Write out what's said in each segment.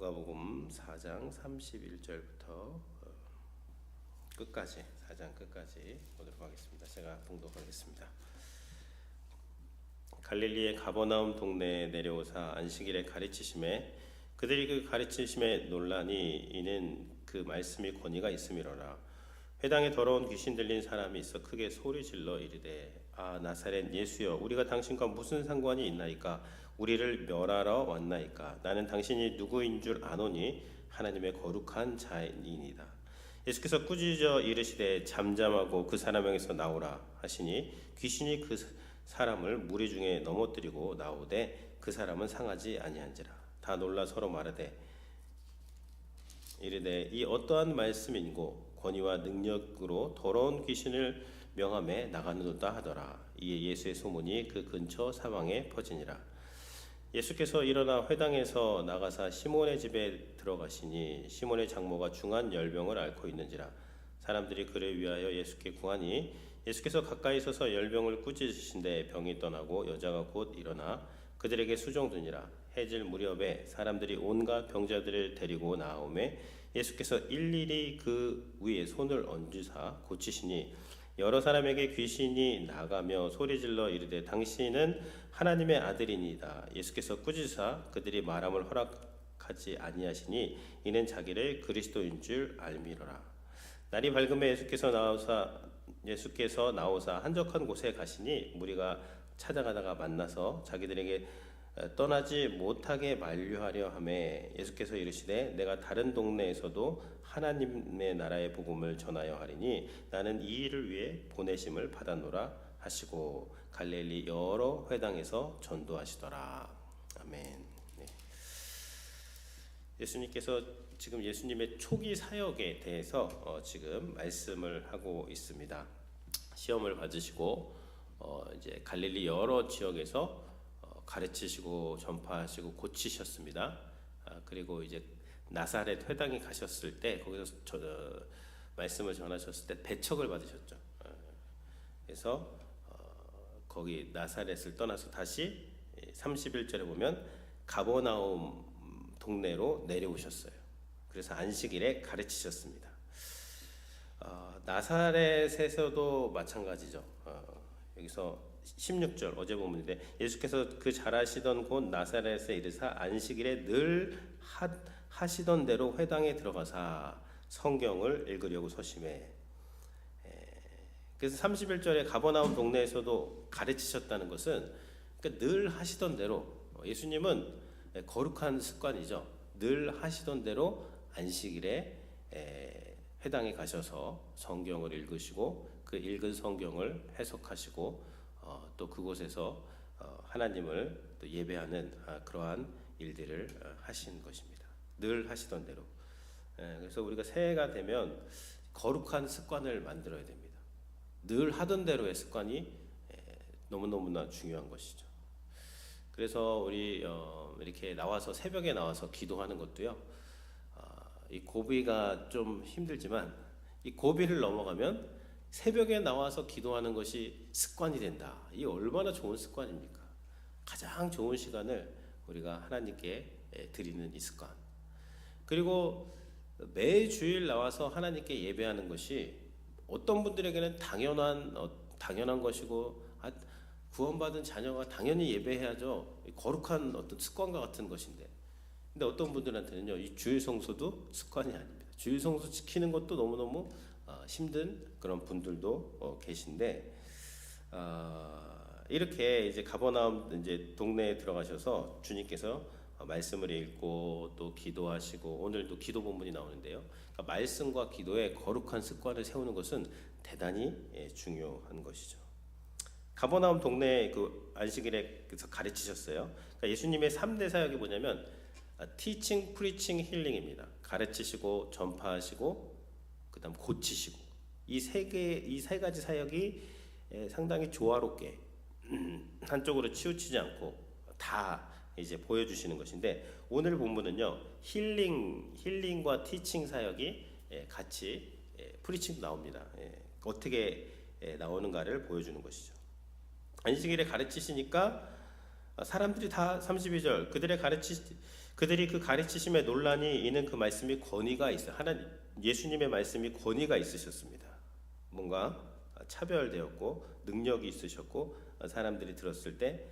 누가복음 4장 31절부터 끝까지 4장 끝까지 보도록 하겠습니다. 제가 봉독하겠습니다. 갈릴리의 가버나움 동네에 내려오사 안식일에 가르치심에 그들이 그 가르치심에 놀라니 이는 그 말씀이 권위가 있음이로라. 회당에 더러운 귀신 들린 사람이 있어 크게 소리질러 이르되 아 나사렛 예수여 우리가 당신과 무슨 상관이 있나이까 우리를 멸하러 왔나이까 나는 당신이 누구인 줄 아노니 하나님의 거룩한 자이니이다. 예수께서 꾸짖어 이르시되 잠잠하고 그 사람에게서 나오라 하시니 귀신이 그 사람을 무리 중에 넘어뜨리고 나오되 그 사람은 상하지 아니한지라. 다 놀라 서로 말하되 이르되 이 어떠한 말씀인고 권위와 능력으로 더러운 귀신을 명함에 나가는도다 하더라. 이에 예수의 소문이 그 근처 사방에 퍼지니라. 예수께서 일어나 회당에서 나가사 시몬의 집에 들어가시니 시몬의 장모가 중한 열병을 앓고 있는지라. 사람들이 그를 위하여 예수께 구하니 예수께서 가까이 서서 열병을 꾸짖으신데 병이 떠나고 여자가 곧 일어나 그들에게 수종드니라. 해질 무렵에 사람들이 온갖 병자들을 데리고 나오매 예수께서 일일이 그 위에 손을 얹으사 고치시니 여러 사람에게 귀신이 나가며 소리질러 이르되 당신은 하나님의 아들이니이다. 예수께서 꾸짖으사 그들이 말함을 허락하지 아니하시니 이는 자기를 그리스도인 줄 알미로라. 날이 밝음에 예수께서 나오사 한적한 곳에 가시니 무리가 찾아가다가 만나서 자기들에게 떠나지 못하게 만류하려 하매 예수께서 이르시되 내가 다른 동네에서도 하나님의 나라의 복음을 전하여 하리니 나는 이 일을 위해 보내심을 받았노라 하시고 갈릴리 여러 회당에서 전도하시더라. 아멘. 네. 예수님께서 지금 예수님의 초기 사역에 대해서 지금 말씀을 하고 있습니다. 시험을 받으시고 이제 갈릴리 여러 지역에서 가르치시고 전파하시고 고치셨습니다. 그리고 이제 나사렛 회당에 가셨을 때 거기서 말씀을 전하셨을 때 배척을 받으셨죠. 그래서 거기 나사렛을 떠나서 다시 31절에 보면 가버나움 동네로 내려오셨어요. 그래서 안식일에 가르치셨습니다. 나사렛에서도 마찬가지죠. 여기서 16절 어제 본문인데 예수께서 그 잘하시던 곳 나사렛에 이르사 안식일에 늘 하시던 대로 회당에 들어가사 성경을 읽으려고 서심해. 그래서 31절에 가버나움 동네에서도 가르치셨다는 것은 그러니까 늘 하시던 대로 예수님은 거룩한 습관이죠. 늘 하시던 대로 안식일에 회당에 가셔서 성경을 읽으시고 그 읽은 성경을 해석하시고 또 그곳에서 하나님을 또 예배하는 그러한 일들을 하신 것입니다. 늘 하시던 대로. 그래서 우리가 새해가 되면 거룩한 습관을 만들어야 됩니다. 늘 하던 대로의 습관이 너무너무나 중요한 것이죠. 그래서 우리 이렇게 나와서 새벽에 나와서 기도하는 것도요. 이 고비가 좀 힘들지만 이 고비를 넘어가면 새벽에 나와서 기도하는 것이 습관이 된다. 이 얼마나 좋은 습관입니까? 가장 좋은 시간을 우리가 하나님께 드리는 이 습관. 그리고 매주일 나와서 하나님께 예배하는 것이 어떤 분들에게는 당연한 것이고 구원받은 자녀가 당연히 예배해야죠. 거룩한 어떤 습관과 같은 것인데. 근데 어떤 분들한테는요, 이 주일 성수도 습관이 아닙니다. 주일 성수 지키는 것도 너무너무 힘든 그런 분들도 계신데, 이렇게 이제 가버나움 이제 동네에 들어가셔서 주님께서 말씀을 읽고 또 기도하시고 오늘도 기도 본문이 나오는데요. 그러니까 말씀과 기도에 거룩한 습관을 세우는 것은 대단히 중요한 것이죠. 가버나움 동네에 그 안식일에 가르치셨어요. 그러니까 예수님의 3대 사역이 뭐냐면 티칭, 프리칭, 힐링입니다. 가르치시고 전파하시고 그다음 고치시고 이 세 가지 사역이 상당히 조화롭게 한쪽으로 치우치지 않고 다 이제 보여주시는 것인데 오늘 본문은요 힐링과 티칭 사역이 같이 프리칭도 나옵니다. 어떻게 나오는가를 보여주는 것이죠. 안식일에 가르치시니까 사람들이 다 32절 그들의 그들이 그 가르치심에 논란이 있는 그 말씀이 권위가 있어요. 하나님 예수님의 말씀이 권위가 있으셨습니다. 뭔가 차별되었고 능력이 있으셨고 사람들이 들었을 때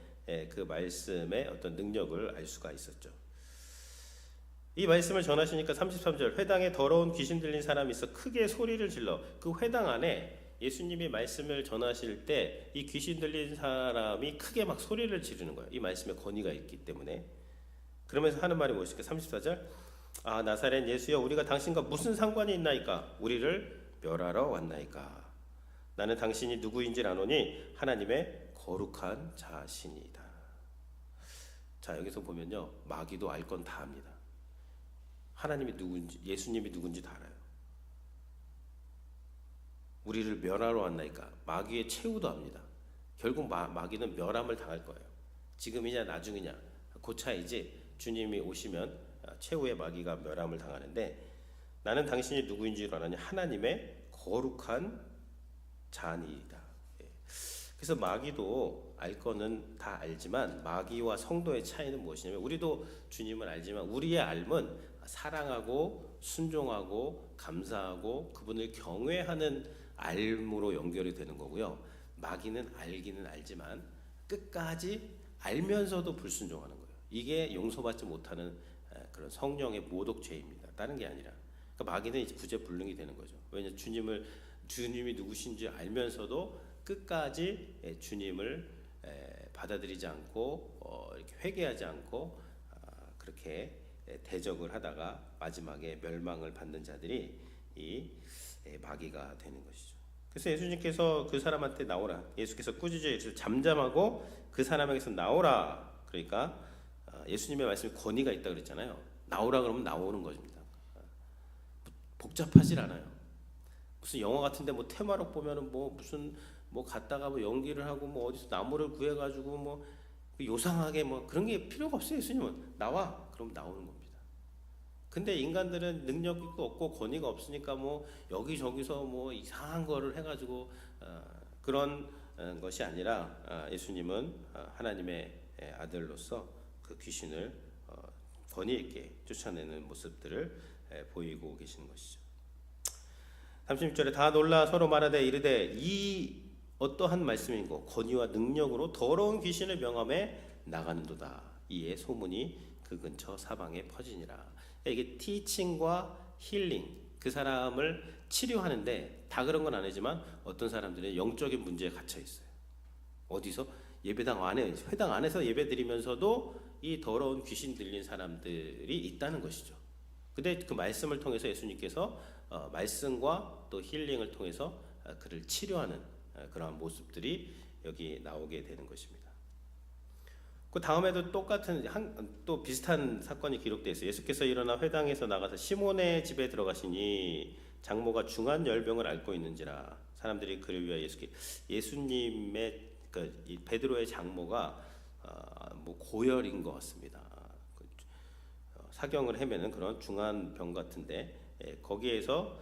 그 말씀의 어떤 능력을 알 수가 있었죠. 이 말씀을 전하시니까 33절 회당에 더러운 귀신 들린 사람이 있어 크게 소리를 질러 그 회당 안에 예수님이 말씀을 전하실 때 이 귀신 들린 사람이 크게 막 소리를 지르는 거예요. 이 말씀에 권위가 있기 때문에. 그러면서 하는 말이 무엇일까? 34절 아 나사렛 예수여 우리가 당신과 무슨 상관이 있나이까? 우리를 멸하러 왔나이까? 나는 당신이 누구인지 아노니 하나님의 거룩한 자신이다. 자 여기서 보면요 마귀도 알 건 다 압니다. 하나님이 누군지 예수님이 누군지 다 알아요. 우리를 멸하러 왔나이까? 마귀의 최후도 압니다. 결국 마귀는 멸함을 당할 거예요. 지금이냐 나중이냐 그 차이지 주님이 오시면 최후의 마귀가 멸함을 당하는데 나는 당신이 누구인지 아나니 하나님의 거룩한 자니이다. 그래서 마귀도 알 거는 다 알지만 마귀와 성도의 차이는 무엇이냐면 우리도 주님을 알지만 우리의 알은 사랑하고 순종하고 감사하고 그분을 경외하는 알므로 연결이 되는 거고요. 마귀는 알기는 알지만 끝까지 알면서도 불순종하는 거예요. 이게 용서받지 못하는 그런 성령의 모독죄입니다. 다른 게 아니라 그러니까 마귀는 이제 구제불능이 되는 거죠. 왜냐 주님이 누구신지 알면서도 끝까지 주님을 받아들이지 않고 이렇게 회개하지 않고 그렇게 대적을 하다가 마지막에 멸망을 받는 자들이 이 마귀가 되는 것이죠. 그래서 예수님께서 그 사람한테 나오라. 예수께서 꾸짖어 잠잠하고 그 사람에게서 나오라. 그러니까 예수님의 말씀에 권위가 있다 그랬잖아요. 나오라 그러면 나오는 것입니다. 복잡하질 않아요. 무슨 영화 같은데 뭐 테마록 보면은 뭐 무슨 뭐 갔다가 뭐 연기를 하고 뭐 어디서 나무를 구해 가지고 뭐 요상하게 뭐 그런 게 필요가 없어요. 예수님은 나와 그럼 나오는 겁니다. 근데 인간들은 능력도 없고 권위가 없으니까 뭐 여기저기서 뭐 이상한 거를 해가지고 그런 것이 아니라 예수님은 하나님의 아들로서 그 귀신을 권위 있게 쫓아내는 모습들을 보이고 계시는 것이죠. 36절에 다 놀라 서로 말하되 이르되 이 어떠한 말씀인고 권위와 능력으로 더러운 귀신을 명함에 나가는도다. 이에 소문이 그 근처 사방에 퍼지니라. 이게 티칭과 힐링 그 사람을 치료하는데 다 그런 건 아니지만 어떤 사람들은 영적인 문제에 갇혀 있어요. 어디서? 예배당 안에 회당 안에서 예배드리면서도 이 더러운 귀신 들린 사람들이 있다는 것이죠. 근데 그 말씀을 통해서 예수님께서 말씀과 또 힐링을 통해서 그를 치료하는 그러한 모습들이 여기 나오게 되는 것입니다. 그 다음에도 똑같은 또 비슷한 사건이 기록되어 있어요. 예수께서 일어나 회당에서 나가서 시몬의 집에 들어가시니 장모가 중한 열병을 앓고 있는지라 사람들이 그를 위하여 예수님의 이 베드로의 장모가 뭐 고열인 것 같습니다. 사경을 헤매는 그런 중한 병 같은데 거기에서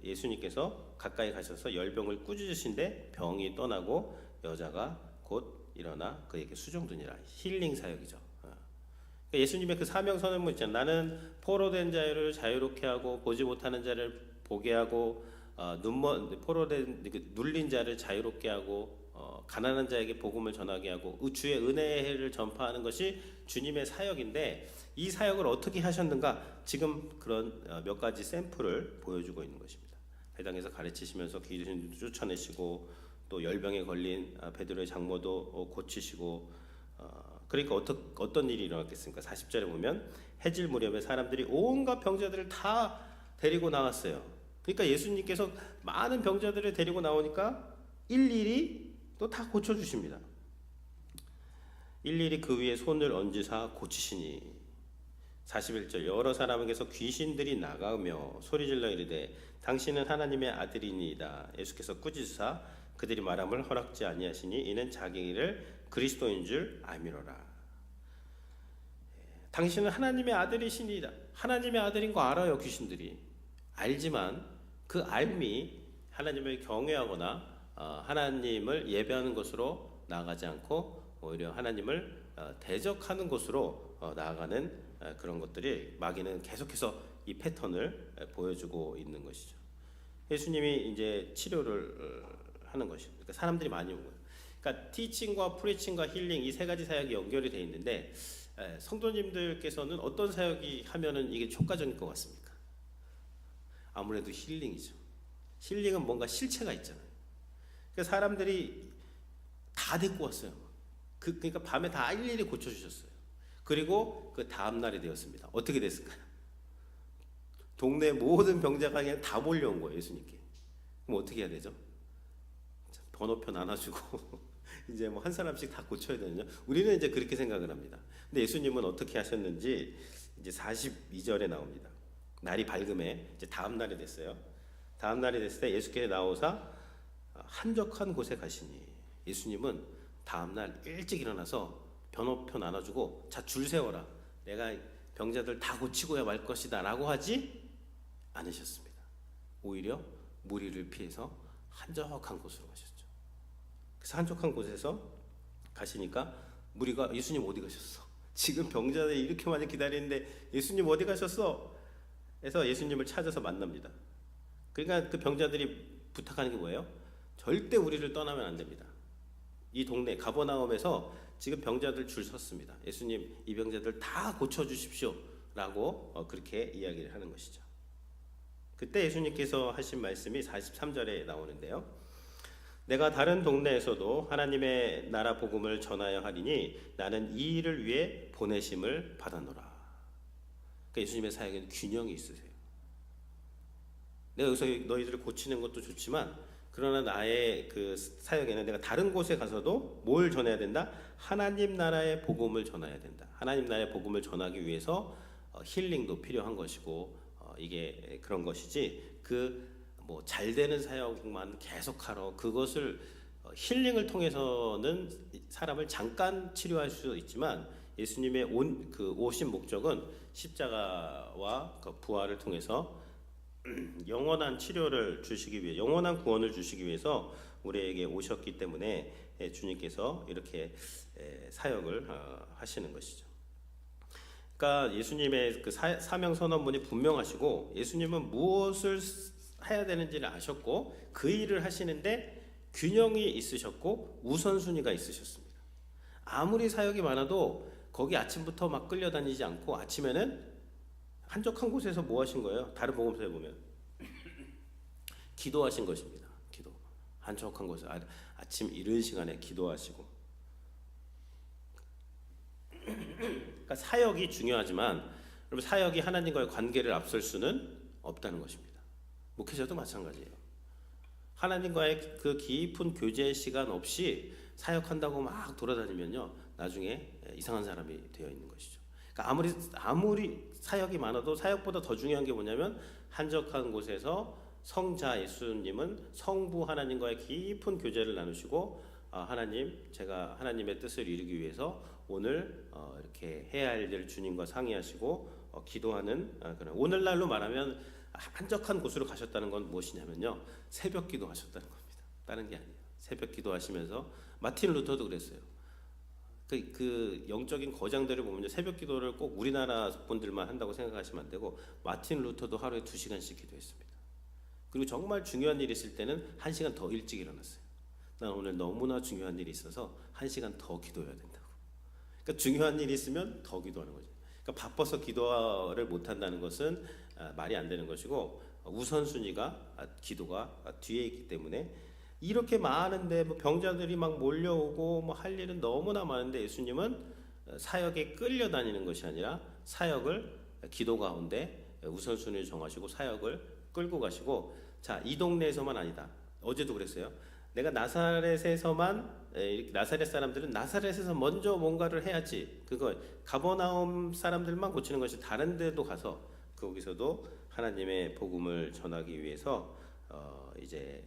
예수님께서 가까이 가셔서 열병을 꾸짖으신데 병이 떠나고 여자가 곧 일어나 그에게 수종드니라. 힐링 사역이죠. 예수님의 그 사명 선언문 있잖아요. 나는 포로된 자를 자유롭게 하고 보지 못하는 자를 보게 하고 포로된 눌린 자를 자유롭게 하고 가난한 자에게 복음을 전하게 하고 주의 은혜를 전파하는 것이 주님의 사역인데 이 사역을 어떻게 하셨는가 지금 그런 몇 가지 샘플을 보여주고 있는 것입니다. 회당에서 가르치시면서 귀신도 쫓아내시고 또 열병에 걸린 베드로의 장모도 고치시고 그러니까 어떤 일이 일어났겠습니까? 40절에 보면 해질 무렵에 사람들이 온갖 병자들을 다 데리고 나왔어요. 그러니까 예수님께서 많은 병자들을 데리고 나오니까 일일이 또 다 고쳐주십니다. 일일이 그 위에 손을 얹으사 고치시니 41절 여러 사람에게서 귀신들이 나가며 소리질러 이르되 당신은 하나님의 아들이니이다. 예수께서 꾸짖으사 그들이 말함을 허락지 아니하시니 이는 자기를 그리스도인 줄 알미로라. 당신은 하나님의 아들이시니이다. 하나님의 아들인 거 알아요. 귀신들이 알지만 그 알미 하나님을 경외하거나 하나님을 예배하는 것으로 나아가지 않고 오히려 하나님을 대적하는 것으로 나아가는 그런 것들이 마귀는 계속해서 이 패턴을 보여주고 있는 것이죠. 예수님이 이제 치료를 하는 것이죠. 그러니까 사람들이 많이 온 거예요. 그러니까 티칭과 프리칭과 힐링 이 세 가지 사역이 연결이 되어 있는데 성도님들께서는 어떤 사역이 하면은 이게 효과적일 것 같습니까? 아무래도 힐링이죠. 힐링은 뭔가 실체가 있잖아요. 그러니까 사람들이 다 데리고 왔어요. 그러니까 밤에 다 일일이 고쳐주셨어요. 그리고 그 다음 날이 되었습니다. 어떻게 됐을까요? 동네 모든 병자가 그냥 다 몰려온 거예요, 예수님께. 그럼 어떻게 해야 되죠? 번호표 나눠주고 이제 뭐 한 사람씩 다 고쳐야 되느냐? 우리는 이제 그렇게 생각을 합니다. 근데 예수님은 어떻게 하셨는지 이제 42절에 나옵니다. 날이 밝음에 이제 다음 날이 됐어요. 다음 날이 됐을 때 예수께서 나오사 한적한 곳에 가시니, 예수님은 다음 날 일찍 일어나서 번호표 나눠주고 자 줄 세워라, 내가 병자들 다 고치고야 말 것이다 라고 하지 않으셨습니다. 오히려 무리를 피해서 한적한 곳으로 가셨죠. 그래서 한적한 곳에서 가시니까 무리가 예수님 어디 가셨어? 지금 병자들이 이렇게 많이 기다리는데 예수님 어디 가셨어? 해서 예수님을 찾아서 만납니다. 그러니까 그 병자들이 부탁하는 게 뭐예요? 절대 우리를 떠나면 안 됩니다. 이 동네 가버나움에서 지금 병자들 줄 섰습니다. 예수님 이 병자들 다 고쳐주십시오 라고 그렇게 이야기를 하는 것이죠. 그때 예수님께서 하신 말씀이 43절에 나오는데요. 내가 다른 동네에서도 하나님의 나라 복음을 전하여 하리니 나는 이 일을 위해 보내심을 받았노라. 그러니까 예수님의 사역에는 균형이 있으세요. 내가 여기서 너희들을 고치는 것도 좋지만 그러나 나의 그 사역에는 내가 다른 곳에 가서도 뭘 전해야 된다? 하나님 나라의 복음을 전해야 된다. 하나님 나라의 복음을 전하기 위해서 힐링도 필요한 것이고 이게 그런 것이지 그 뭐 잘 되는 사역만 계속하러 그것을 힐링을 통해서는 사람을 잠깐 치료할 수 있지만 예수님의 오신 목적은 십자가와 그 부활을 통해서 영원한 치료를 주시기 위해, 영원한 구원을 주시기 위해서 우리에게 오셨기 때문에 주님께서 이렇게 사역을 하시는 것이죠. 그러니까 예수님의 그 사명 선언문이 분명하시고 예수님은 무엇을 해야 되는지를 아셨고 그 일을 하시는데 균형이 있으셨고 우선순위가 있으셨습니다. 아무리 사역이 많아도 거기 아침부터 막 끌려다니지 않고 아침에는 한적한 곳에서 뭐 하신 거예요? 다른 복음서에 보면 기도하신 것입니다. 기도. 한적한 곳에 아침 이른 시간에 기도하시고. 그러니까 사역이 중요하지만 여러분 사역이 하나님과의 관계를 앞설 수는 없다는 것입니다. 목회자도 마찬가지예요. 하나님과의 그 깊은 교제 시간 없이 사역한다고 막 돌아다니면요 나중에 이상한 사람이 되어 있는 것이죠. 그러니까 아무리 사역이 많아도 사역보다 더 중요한 게 뭐냐면 한적한 곳에서 성자 예수님은 성부 하나님과의 깊은 교제를 나누시고 하나님 제가 하나님의 뜻을 이루기 위해서 오늘 이렇게 해야 할 일을 주님과 상의하시고 기도하는 그런 오늘날로 말하면 한적한 곳으로 가셨다는 건 무엇이냐면요 새벽 기도하셨다는 겁니다. 다른 게 아니에요. 새벽 기도하시면서 마틴 루터도 그랬어요. 그 영적인 거장들을 보면 새벽 기도를 꼭 우리나라 분들만 한다고 생각하시면 안 되고 마틴 루터도 하루에 2시간씩 기도했습니다. 그리고 정말 중요한 일이 있을 때는 1시간 더 일찍 일어났어요. 난 오늘 너무나 중요한 일이 있어서 1시간 더 기도해야 된다고. 그러니까 중요한 일이 있으면 더 기도하는 거죠. 그러니까 바빠서 기도를 못한다는 것은 말이 안 되는 것이고 우선순위가 기도가 뒤에 있기 때문에 이렇게 많은데 뭐 병자들이 막 몰려오고 뭐 할 일은 너무나 많은데 예수님은 사역에 끌려다니는 것이 아니라 사역을 기도 가운데 우선순위를 정하시고 사역을 끌고 가시고 자, 이 동네에서만 아니다. 어제도 그랬어요. 내가 나사렛에서만 나사렛 사람들은 나사렛에서 먼저 뭔가를 해야지. 그거 가버나움 사람들만 고치는 것이 다른 데도 가서 거기서도 하나님의 복음을 전하기 위해서 이제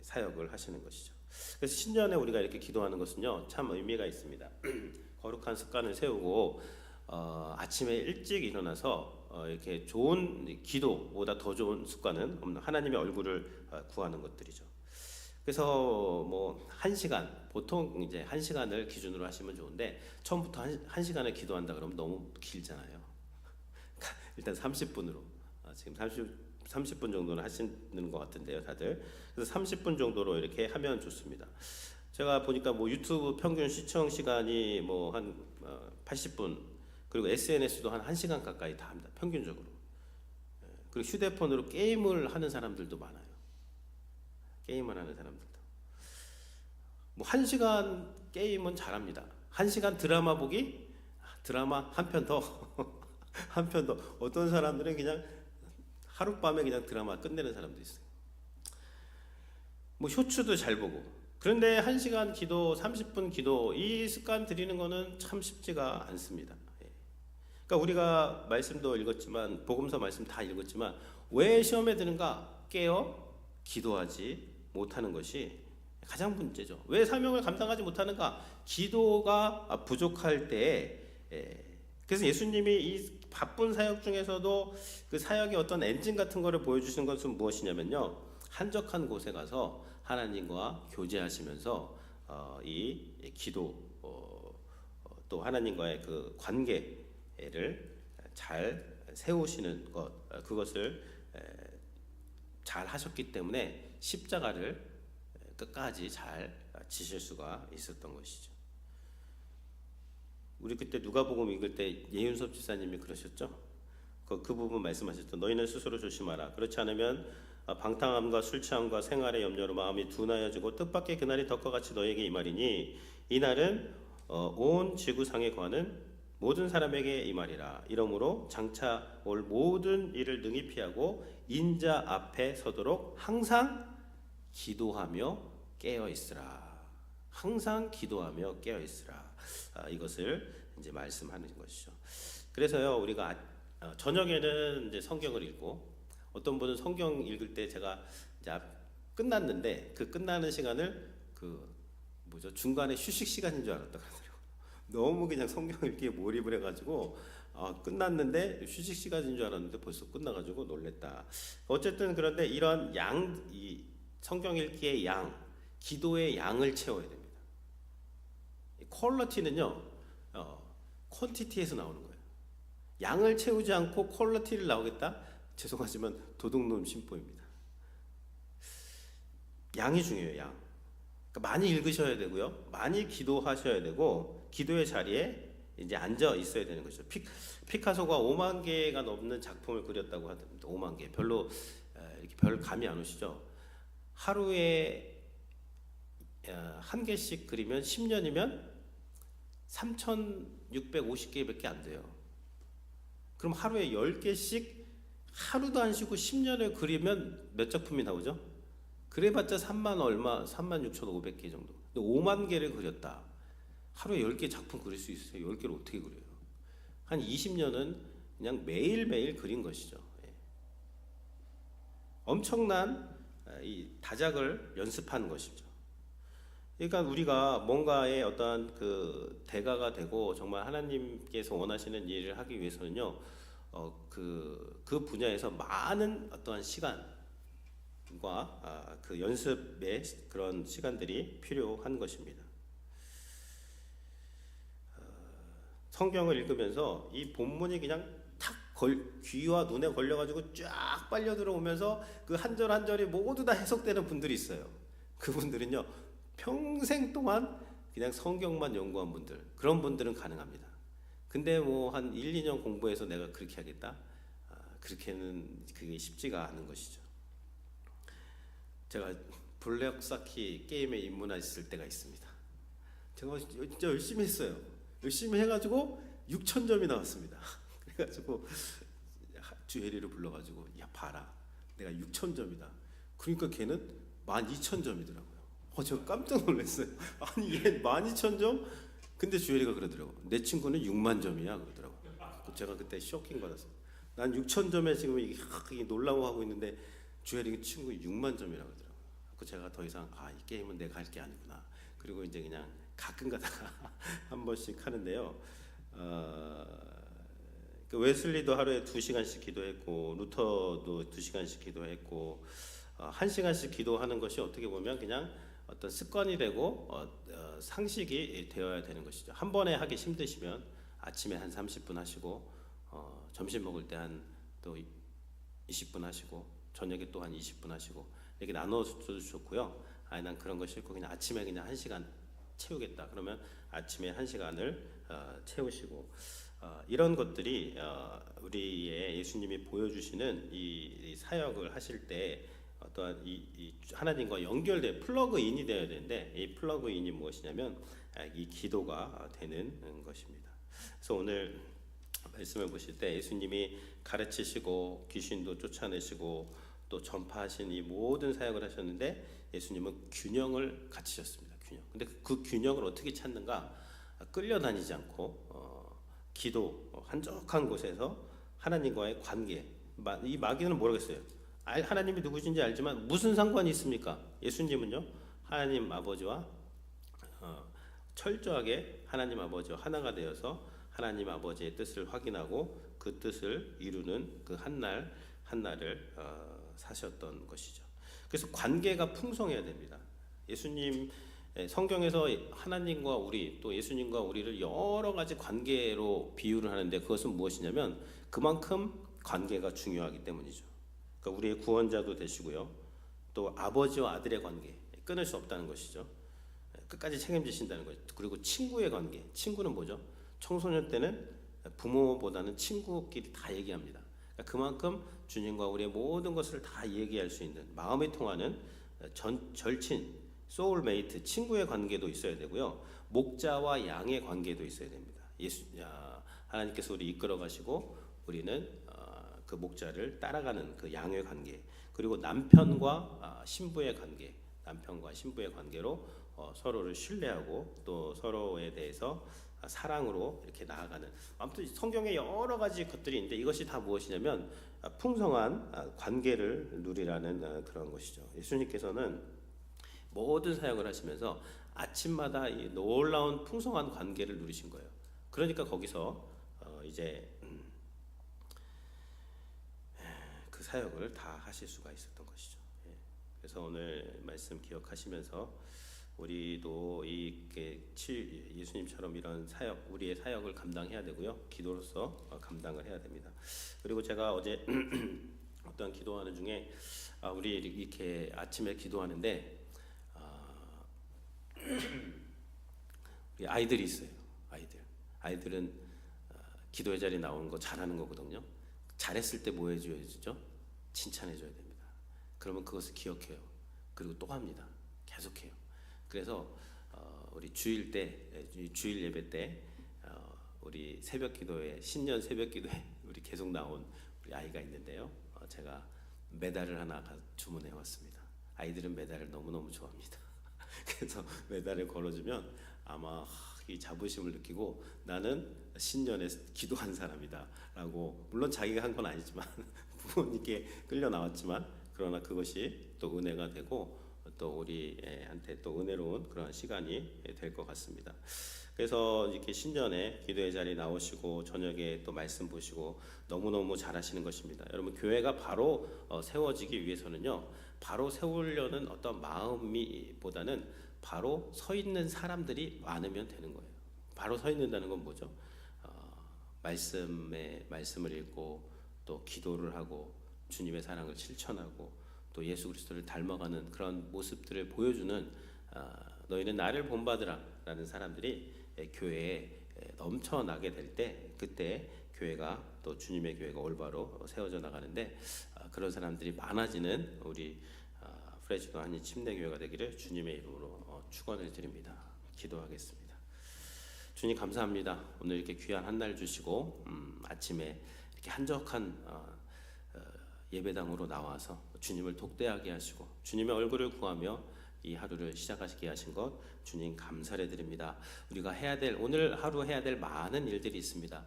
사역을 하시는 것이죠. 그래서 신년에 우리가 이렇게 기도하는 것은요 참 의미가 있습니다. 거룩한 습관을 세우고 아침에 일찍 일어나서 이렇게 좋은 기도보다 더 좋은 습관은 없는 하나님의 얼굴을 구하는 것들이죠. 그래서 뭐 1시간 보통 이제 1시간을 기준으로 하시면 좋은데 처음부터 1시간을 기도한다 그러면 너무 길잖아요. 일단 30분으로 지금 30분 정도는 하시는 것 같은데요, 다들. 그래서 30분 정도로 이렇게 하면 좋습니다. 제가 보니까 뭐 유튜브 평균 시청 시간이 뭐 한 80분, 그리고 SNS도 한 1시간 가까이 다 합니다, 평균적으로. 그리고 휴대폰으로 게임을 하는 사람들도 많아요. 게임을 하는 사람들도. 뭐 1시간 게임은 잘합니다. 1시간 드라마 보기, 드라마 한 편 더, 한 편 더. 어떤 사람들은 그냥 하룻밤에 그냥 드라마 끝내는 사람도 있어요. 뭐 쇼츠도 잘 보고. 그런데 1시간 기도, 30분 기도, 이 습관 들이는 거는 참 쉽지가 않습니다. 그러니까 우리가 말씀도 읽었지만, 복음서 말씀 다 읽었지만, 왜 시험에 드는가? 깨어 기도하지 못하는 것이 가장 문제죠. 왜 사명을 감당하지 못하는가? 기도가 부족할 때에. 그래서 예수님이 이 바쁜 사역 중에서도 그 사역의 어떤 엔진 같은 거를 보여주신 것은 무엇이냐면요, 한적한 곳에 가서 하나님과 교제하시면서 이 기도, 또 하나님과의 그 관계를 잘 세우시는 것, 그것을 잘 하셨기 때문에 십자가를 끝까지 잘 지실 수가 있었던 것이죠. 우리 그때 누가복음 읽을 때 예윤섭 지사님이 그러셨죠. 그 부분 말씀하셨죠. 너희는 스스로 조심하라. 그렇지 않으면 방탕함과 술 취함과 생활의 염려로 마음이 둔하여지고 뜻밖의 그날이 덕과 같이 너에게 임하리니 이 날은 온 지구상에 거하는 모든 사람에게 임하리라. 이러므로 장차 올 모든 일을 능히 피하고 인자 앞에 서도록 항상 기도하며 깨어 있으라. 항상 기도하며 깨어 있으라. 이것을 이제 말씀하는 것이죠. 그래서요, 우리가 저녁에는 이제 성경을 읽고, 어떤 분은 성경 읽을 때 제가 이제 끝났는데 그 끝나는 시간을 중간에 휴식 시간인 줄 알았다 그러더라고요. 너무 그냥 성경 읽기에 몰입을 해가지고 끝났는데 휴식 시간인 줄 알았는데 벌써 끝나가지고 놀랬다. 어쨌든 그런데 이런 이 성경 읽기의 양, 기도의 양을 채워야 됩니다. 퀄리티는요, 퀀티티에서 나오는 거예요. 양을 채우지 않고 퀄리티를 나오겠다? 죄송하지만 도둑놈 심보입니다. 양이 중요해요, 양. 그러니까 많이 읽으셔야 되고요, 많이 기도하셔야 되고, 기도의 자리에 이제 앉아 있어야 되는 것이죠. 피카소가 5만 개가 넘는 작품을 그렸다고 하던데, 5만 개. 별로 이렇게 별 감이 안 오시죠? 하루에 한 개씩 그리면 10년이면 3,650개밖에 안 돼요. 그럼 하루에 10개씩 하루도 안 쉬고 10년을 그리면 몇 작품이 나오죠? 그래봤자 36,500개 정도. 근데 5만 개를 그렸다. 하루에 10개 작품 그릴 수 있어요. 10개를 어떻게 그려요? 한 20년은 그냥 매일매일 그린 것이죠. 엄청난 이 다작을 연습한 것이죠. 그러니까 우리가 뭔가의 어떠한 그 대가가 되고 정말 하나님께서 원하시는 일을 하기 위해서는요, 그 분야에서 많은 어떠한 시간과 그 연습의 그런 시간들이 필요한 것입니다. 성경을 읽으면서 이 본문이 그냥 귀와 눈에 걸려가지고 쫙 빨려 들어오면서 그 한 절 한 절이 모두 다 해석되는 분들이 있어요. 그분들은요, 평생 동안 그냥 성경만 연구한 분들, 그런 분들은 가능합니다. 근데 뭐 한 1, 2년 공부해서 내가 그렇게 하겠다? 그렇게는 그게 쉽지가 않은 것이죠. 제가 블랙사키 게임에 입문했을 때가 있습니다. 제가 진짜 열심히 했어요. 열심히 해가지고 6,000점이 나왔습니다. 그래가지고 주혜리를 불러가지고, 야 봐라, 내가 6,000점이다. 그러니까 걔는 12,000점이더라고요. 제가 깜짝 놀랐어요. 아니 얘 12,000점? 근데 주혜리가 그러더라고. 내 친구는 6만 점이야 그러더라고. 제가 그때 쇼킹 받았어요. 난 6,000점에 지금 이게 놀라워하고 있는데 주혜리 친구 6만 점이라고 그러더라고. 그 제가 더 이상 이 게임은 내가 할 게 아니구나. 그리고 이제 그냥 가끔 가다가 한 번씩 하는데요. 그 웨슬리도 하루에 2시간씩 기도했고, 루터도 2시간씩 기도했고, 1시간씩 기도하는 것이 어떻게 보면 그냥 어떤 습관이 되고 상식이 되어야 되는 것이죠. 한 번에 하기 힘드시면 아침에 한 30분 하시고, 점심 먹을 때 한 또 20분 하시고 저녁에 또 한 20분 하시고 이렇게 나눠줘도 좋고요. 난 그런 거 싫고 그냥 아침에 그냥 1시간 채우겠다. 그러면 아침에 1시간을 채우시고 이런 것들이 우리의 예수님이 보여주시는 이 사역을 하실 때 어떠한 이 하나님과 연결돼 플러그인이 되어야 되는데 이 플러그인이 무엇이냐면 이 기도가 되는 것입니다. 그래서 오늘 말씀을 보실 때 예수님이 가르치시고 귀신도 쫓아내시고 또 전파하신 이 모든 사역을 하셨는데 예수님은 균형을 갖추셨습니다. 균형. 근데 그 균형을 어떻게 찾는가? 끌려다니지 않고 기도 한적한 곳에서 하나님과의 관계. 이 마귀는 모르겠어요. 하나님이 누구신지 알지만 무슨 상관이 있습니까? 예수님은요 하나님 아버지와 철저하게 하나님 아버지와 하나가 되어서 하나님 아버지의 뜻을 확인하고 그 뜻을 이루는 그 한날을 사셨던 것이죠. 그래서 관계가 풍성해야 됩니다. 예수님 성경에서 하나님과 우리 또 예수님과 우리를 여러 가지 관계로 비유를 하는데 그것은 무엇이냐면 그만큼 관계가 중요하기 때문이죠. 그러니까 우리의 구원자도 되시고요. 또 아버지와 아들의 관계 끊을 수 없다는 것이죠. 끝까지 책임지신다는 거죠. 그리고 친구의 관계. 친구는 뭐죠? 청소년 때는 부모보다는 친구끼리 다 얘기합니다. 그러니까 그만큼 주님과 우리의 모든 것을 다 얘기할 수 있는 마음이 통하는 절친, 소울메이트, 친구의 관계도 있어야 되고요. 목자와 양의 관계도 있어야 됩니다. 하나님께서 우리 이끌어 가시고 우리는 그 목자를 따라가는 그 양의 관계. 그리고 남편과 신부의 관계. 남편과 신부의 관계로 서로를 신뢰하고 또 서로에 대해서 사랑으로 이렇게 나아가는 아무튼 성경에 여러 가지 것들이 있는데 이것이 다 무엇이냐면 풍성한 관계를 누리라는 그런 것이죠. 예수님께서는 모든 사역을 하시면서 아침마다 이 놀라운 풍성한 관계를 누리신 거예요. 그러니까 거기서 이제 그 사역을 다 하실 수가 있었던 것이죠. 그래서 오늘 말씀 기억하시면서 우리도 예수님처럼 이런 사역, 우리의 사역을 감당해야 되고요. 기도로서 감당을 해야 됩니다. 그리고 제가 어제 어떤 기도하는 중에 우리 이렇게 아침에 기도하는데 우리 아이들이 있어요. 아이들은 기도의 자리에 나오는 거 잘하는 거거든요. 잘했을 때 뭐 해줘야죠? 칭찬해줘야 됩니다. 그러면 그것을 기억해요. 그리고 또 합니다. 계속해요. 그래서 우리 주일 예배 때 우리 새벽 기도에 신년 새벽 기도에 우리 계속 나온 우리 아이가 있는데요. 제가 메달을 하나 주문해 왔습니다. 아이들은 메달을 너무너무 좋아합니다. 그래서 메달을 걸어주면 아마 이 자부심을 느끼고 나는 신년에 기도한 사람이다라고 물론 자기가 한 건 아니지만 부모님께 끌려 나왔지만 그러나 그것이 또 은혜가 되고 또 우리한테 또 은혜로운 그런 시간이 될 것 같습니다. 그래서 이렇게 신년에 기도의 자리 나오시고 저녁에 또 말씀 보시고 너무너무 잘하시는 것입니다. 여러분 교회가 바로 세워지기 위해서는요. 바로 세우려는 어떤 마음이보다는 바로 서 있는 사람들이 많으면 되는 거예요. 바로 서 있는다는 건 뭐죠? 말씀을 읽고 또 기도를 하고 주님의 사랑을 실천하고 또 예수 그리스도를 닮아가는 그런 모습들을 보여주는 너희는 나를 본받으라라는 사람들이 교회에 넘쳐나게 될 때 그때 교회가 또 주님의 교회가 올바로 세워져 나가는데 그런 사람들이 많아지는 우리 프레시도 한인 침례교회가 되기를 주님의 이름으로 축원을 드립니다. 기도하겠습니다. 주님 감사합니다. 오늘 이렇게 귀한 한 날 주시고 아침에 이렇게 한적한 예배당으로 나와서 주님을 독대하게 하시고 주님의 얼굴을 구하며 이 하루를 시작하시게 하신 것 주님 감사를 드립니다. 우리가 오늘 하루 해야 될 많은 일들이 있습니다.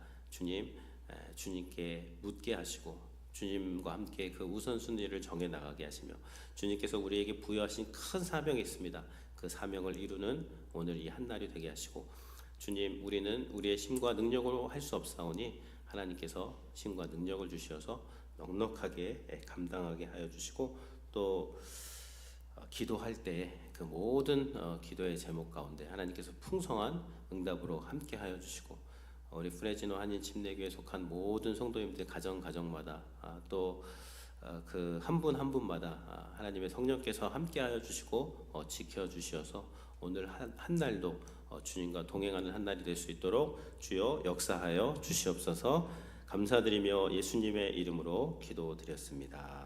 주님께 묻게 하시고 주님과 함께 그 우선순위를 정해 나가게 하시며 주님께서 우리에게 부여하신 큰 사명이 있습니다. 그 사명을 이루는 오늘 이 한날이 되게 하시고 주님 우리는 우리의 힘과 능력으로 할 수 없사오니 하나님께서 힘과 능력을 주시어서 넉넉하게 감당하게 하여 주시고 또 기도할 때 그 모든 기도의 제목 가운데 하나님께서 풍성한 응답으로 함께 하여 주시고 우리 프레지노 한인 침례교회에 속한 모든 성도님들 가정마다 또 그 한 분 한 분마다 하나님의 성령께서 함께하여 주시고 지켜 주시어서 오늘 한 날도 주님과 동행하는 한 날이 될 수 있도록 주여 역사하여 주시옵소서. 감사드리며 예수님의 이름으로 기도드렸습니다.